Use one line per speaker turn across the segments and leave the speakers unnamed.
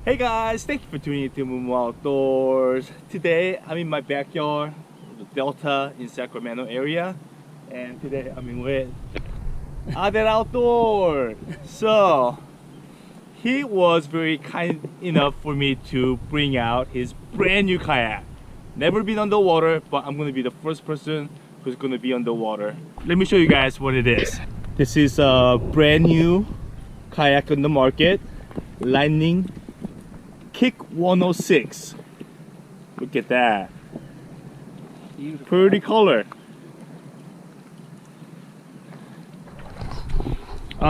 Hey guys, thank you for tuning in to Ahh Outdoors. Today I'm in my backyard, the Delta in Sacramento area, and today I'm in with Ahh Dat Outdoors. So he was very kind enough for me to bring out his brand new kayak. Never been underwater, but I'm gonna be the first person who's gonna be underwater. Let me show you guys what it is. This is a brand new kayak on the market, Lightning Kick 106. Look at that. Beautiful. Pretty color.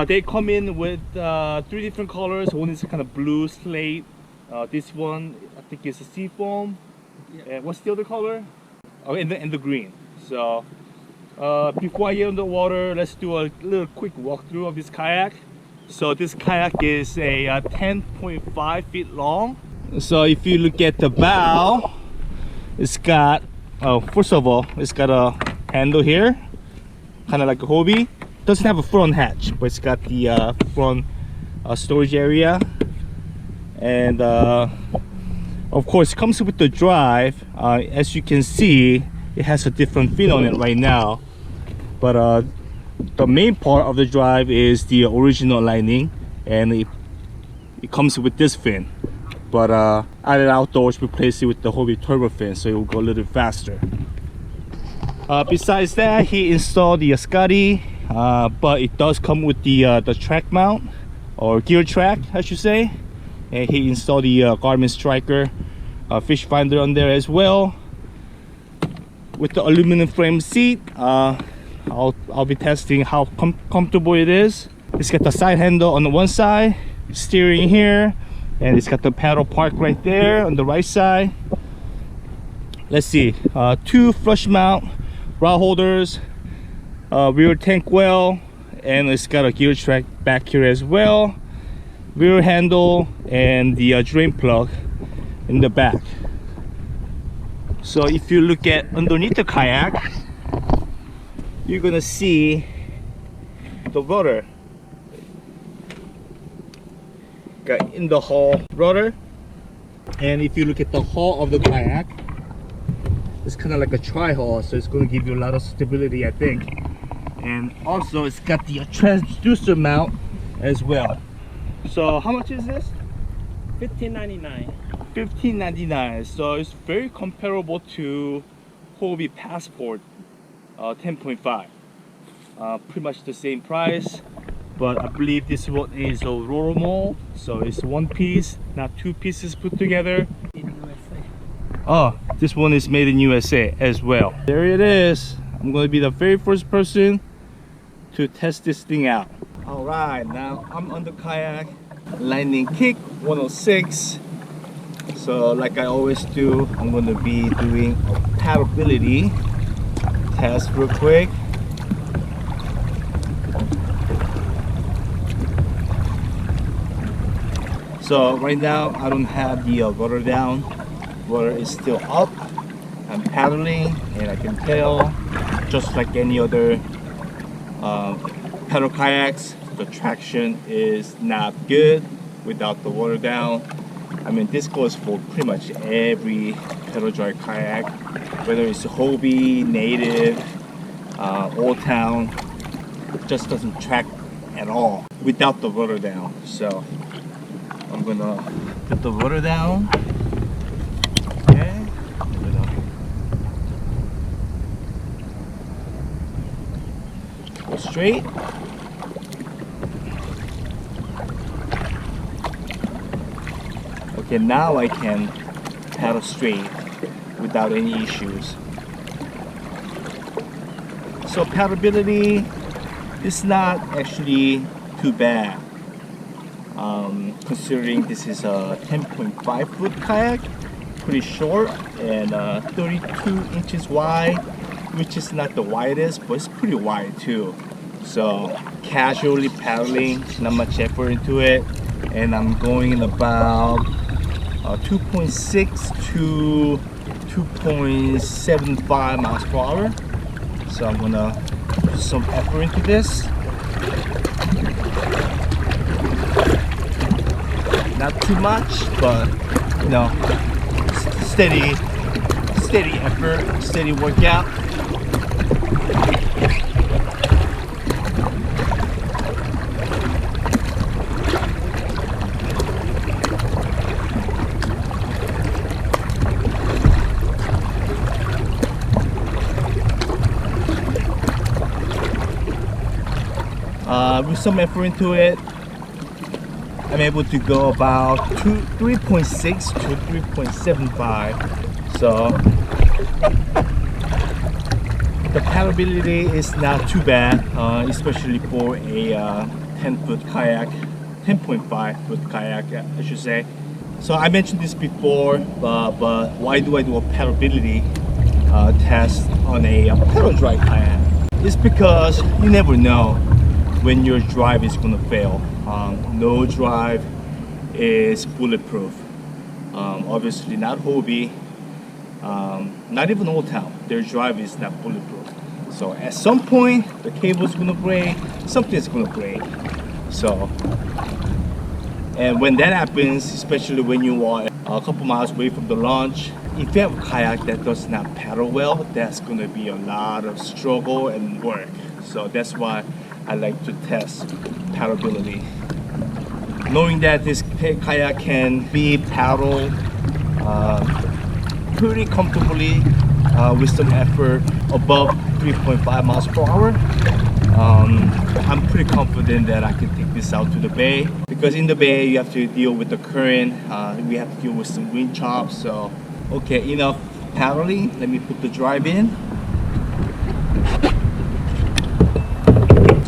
They come in with 3 different colors. One is kind of blue slate. This one I think is a seafoam. Yeah. What's the other color? Oh, and the green. So before I get on the water, let's do a little quick walkthrough of this kayak. So this kayak is a 10.5 feet long. So if you look at the bow, it's got, first of all, it's got a handle here, kind of like a Hobie. Doesn't have a front hatch, but it's got the front storage area. And of course, it comes with the drive. As you can see, it has a different fin on it right now. But the main part of the drive is the original Lightning, and it comes with this fin. But Ahh Dat Outdoors replaced it with the Hobie turbo fin, so it will go a little faster. Besides that, he installed the Scotty, but it does come with the track mount, or gear track I should say. And he installed the Garmin Striker fish finder on there as well. With the aluminum frame seat, I'll be testing how comfortable it is. It's got the side handle on the one side, steering here, and it's got the paddle park right there on the right side. Let's see, 2 flush mount rod holders, rear tank well, and it's got a gear track back here as well, rear handle, and the drain plug in the back. So if you look at underneath the kayak, you're gonna see the rudder. Got in the hull rudder, and if you look at the hull of the kayak, it's kind of like a tri-hull, so it's going to give you a lot of stability, I think. And also it's got the transducer mount as well. So how much is this?
$15.99.
$15.99. So it's very comparable to Hobie Passport 10.5. Pretty much the same price, but I believe this one is a roller mold, so it's 1 piece, not 2 pieces put together. Oh, this one is made in USA as well. There it is. I'm going to be the very first person to test this thing out. All right, now I'm on the kayak, Lightning Kick 106. So like I always do, I'm going to be doing a paddleability test real quick. So right now I don't have the rudder down. Rudder is still up. I'm paddling, and I can tell, just like any other pedal kayaks, the traction is not good without the water down. I mean, this goes for pretty much every pedal drive kayak, whether it's Hobie, Native, Old Town. It just doesn't track at all without the rudder down. So I'm gonna put the rudder down. Okay. Go straight. Okay, now I can paddle straight without any issues. So paddleability is not actually too bad. Considering this is a 10.5 foot kayak, pretty short, and 32 inches wide, which is not the widest, but it's pretty wide too. So casually paddling, not much effort into it, and I'm going in about 2.6 to 2.75 miles per hour. So I'm gonna put some effort into this. not too much, but you know, steady effort, steady workout. With some effort into it, I'm able to go about 3.6 to 3.75. So the paddleability is not too bad, especially for a 10-foot kayak, 10.5 foot kayak, I should say. So I mentioned this before, but why do I do a paddleability test on a pedal drive kayak? It's because you never know when your drive is gonna fail. No drive is bulletproof. Obviously not Hobie, not even Old Town. Their drive is not bulletproof. So at some point the cable's gonna break, something's gonna break. So, and when that happens, especially when you are a couple miles away from the launch, if you have a kayak that does not paddle well, that's gonna be a lot of struggle and work. So that's why I like to test paddleability. Knowing that this kayak can be paddled pretty comfortably with some effort above 3.5 miles per hour, I'm pretty confident that I can take this out to the bay. Because in the bay you have to deal with the current, we have to deal with some wind chops. So okay, enough paddling. Let me put the drive in.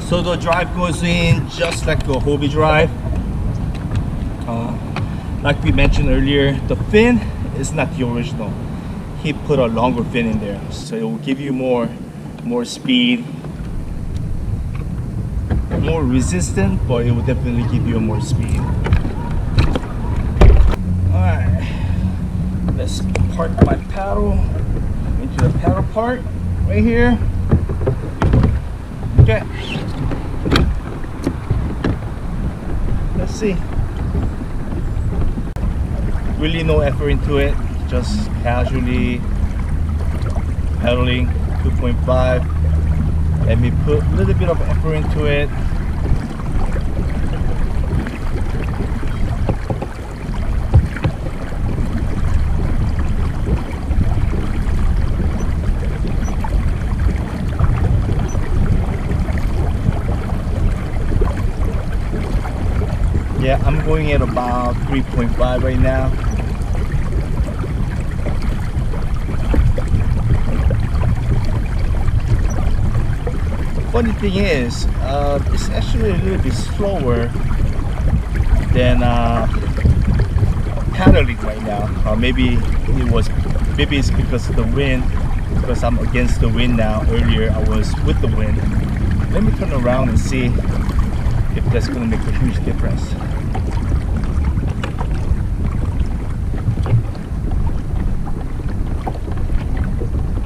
So the drive goes in just like the Hobie drive. Like we mentioned earlier, the fin is not the original. He put a longer fin in there, so it will give you more speed, more resistant, but it will definitely give you more speed. Alright, let's park my paddle into the paddle part right here. Okay. Let's see. Really no effort into it, just casually paddling 2.5. Let me put a little bit of effort into it. Yeah, I'm going at about 3.5 right now. Funny thing is, it's actually a little bit slower than paddling right now. Maybe it's because of the wind, because I'm against the wind now. Earlier I was with the wind. Let me turn around and see if that's going to make a huge difference.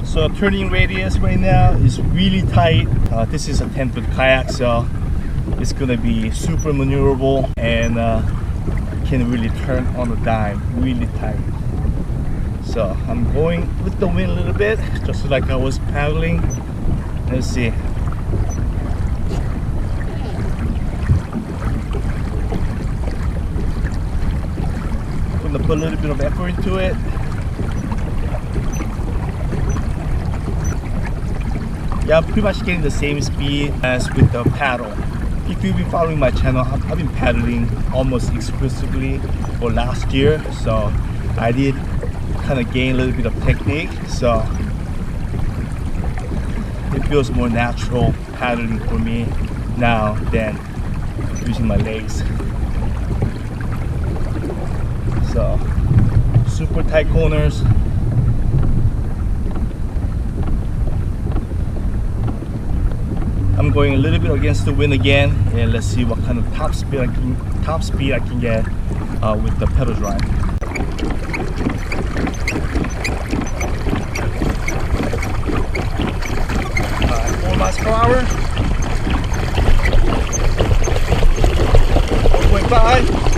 So turning radius right now is really tight. This is a 10-foot kayak, so it's gonna be super maneuverable and can really turn on a dime, really tight. So I'm going with the wind a little bit, just like I was paddling. Let's see. I'm gonna put a little bit of effort into it. Yeah, I'm pretty much getting the same speed as with the paddle. If you've been following my channel, I've been paddling almost exclusively for last year, so I did kind of gain a little bit of technique, so it feels more natural paddling for me now than using my legs. So super tight corners. I'm going a little bit against the wind again, and let's see what kind of top speed I can get with the pedal drive. 4 miles per hour. 4.5.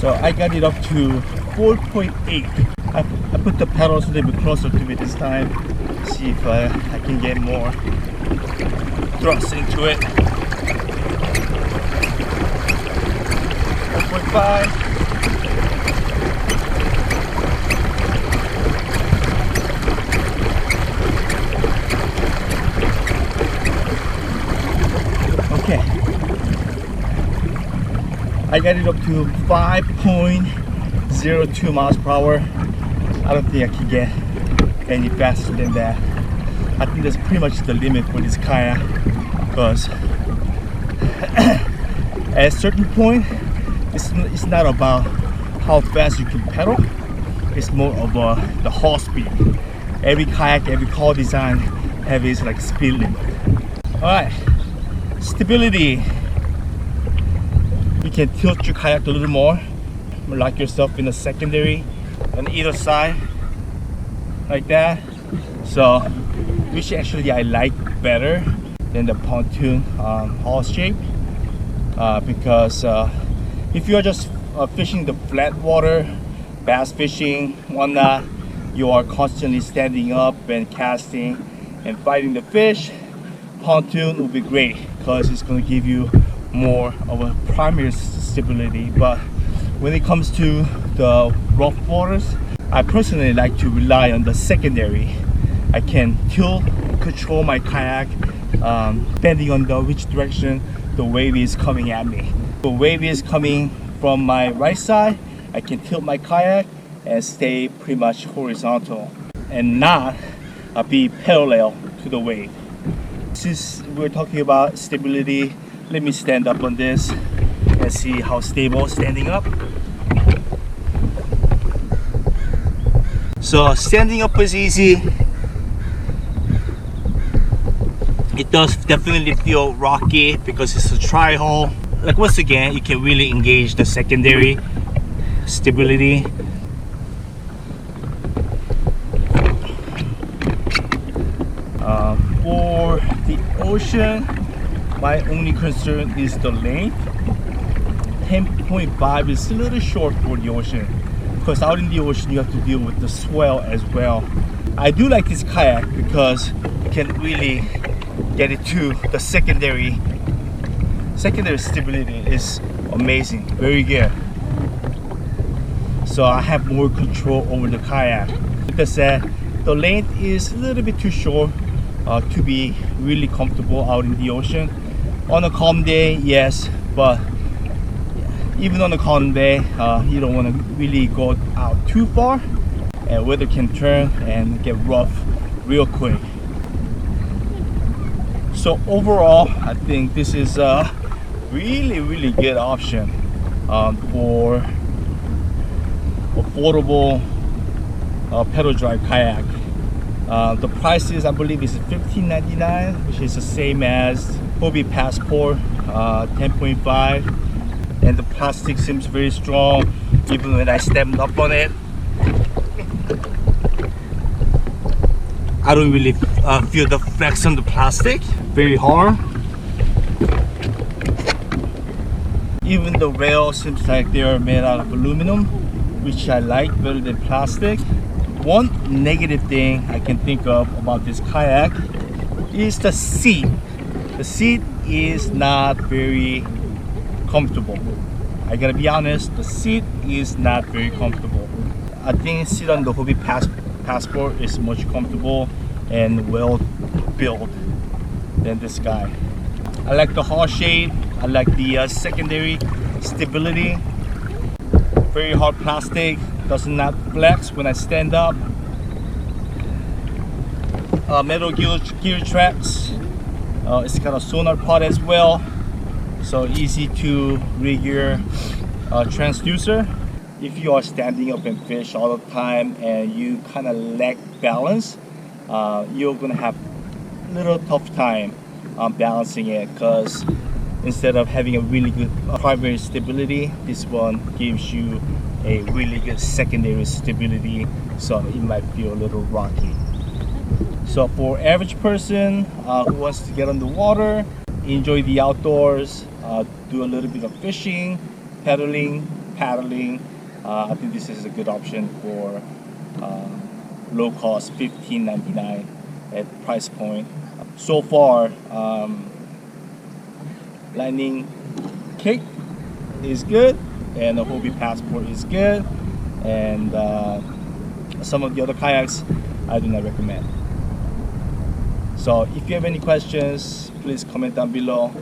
So I got it up to 4.8. I put the pedals a little bit closer to me this time. See if I can get more thrust into it. 4.5. Okay. I got it up to 5.02 miles per hour. I don't think I can get any faster than that. I think that's pretty much the limit for this kayak, because at a certain point, it's not about how fast you can pedal. It's more of the haul speed. Every kayak, every hull design have its like speed limit. All right, stability. You can tilt your kayak a little more, lock yourself in the secondary on either side, like that. So, which actually I like better than the pontoon hull shape, because if you are just fishing the flat water, bass fishing, whatnot, you are constantly standing up and casting and fighting the fish. Pontoon will be great because it's going to give you more of a primary stability. But when it comes to the rough waters, I personally like to rely on the secondary. I can tilt and control my kayak depending on which direction the wave is coming at me. If the wave is coming from my right side, I can tilt my kayak and stay pretty much horizontal and not be parallel to the wave. Since we're talking about stability, let me stand up on this and see how stable standing up. So standing up is easy. It does definitely feel rocky because it's a tri-hull. Like once again, you can really engage the secondary stability. For the ocean, my only concern is the length. 10.5 is a little short for the ocean, because out in the ocean you have to deal with the swell as well. I do like this kayak because you can really get it to the secondary stability is amazing, very good. So I have more control over the kayak. Like I said, the length is a little bit too short to be really comfortable out in the ocean. On a calm day, yes, but even on a calm day, you don't want to really go out too far, and weather can turn and get rough real quick. So overall, I think this is a really good option for affordable pedal drive kayak. The price is, I believe, is $15.99, which is the same as Hobie Passport 10.5, and the plastic seems very strong even when I stepped up on it. I don't really feel the flex on the plastic, very hard. Even the rail seems like they are made out of aluminum, which I like better than plastic. One negative thing I can think of about this kayak is the seat. The seat is not very comfortable. I gotta be honest, the seat is not very comfortable. I think seat on the Hobie Passport is much comfortable and well built than this guy. I like the hull shape. I like the secondary stability. Very hard plastic, does not flex when I stand up. Metal gear tracks. It's got a sonar pod as well, so easy to rig your transducer. If you are standing up and fish all the time and you kind of lack balance, you're gonna have a little tough time balancing it, because instead of having a really good primary stability, this one gives you a really good secondary stability, so it might feel a little rocky. So for average person who wants to get on the water, enjoy the outdoors, do a little bit of fishing, pedaling, paddling, I think this is a good option for low cost, $15.99 at price point. So far, Lightning Kick is good, and the Hobie Passport is good, and some of the other kayaks I do not recommend. So if you have any questions, please comment down below,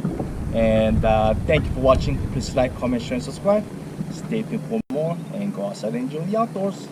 and thank you for watching. Please like, comment, share, and subscribe. Stay tuned for more, and go outside and enjoy the outdoors.